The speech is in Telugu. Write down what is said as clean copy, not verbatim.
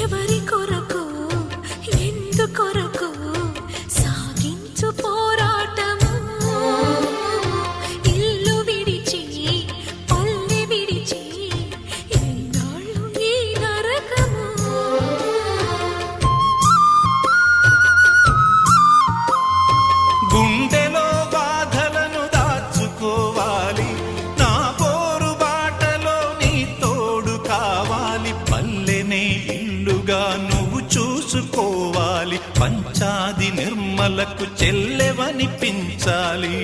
ఎవరి కొరకు ఎందుకొరకు సాగించు పోరాటము ఇల్లు విడిచి పల్లె విడిచి ఎన్నాళ్ళు ఈ నరకము గుండెలో బాధలను దాచుకోవాలి నా పోరు బాటలో నీ తోడు కావాలి పల్లెనే ఇల్లుగా నువ్వు చూసుకోవాలి పంచాది నిర్మలకు చెల్లెవనిపించాలి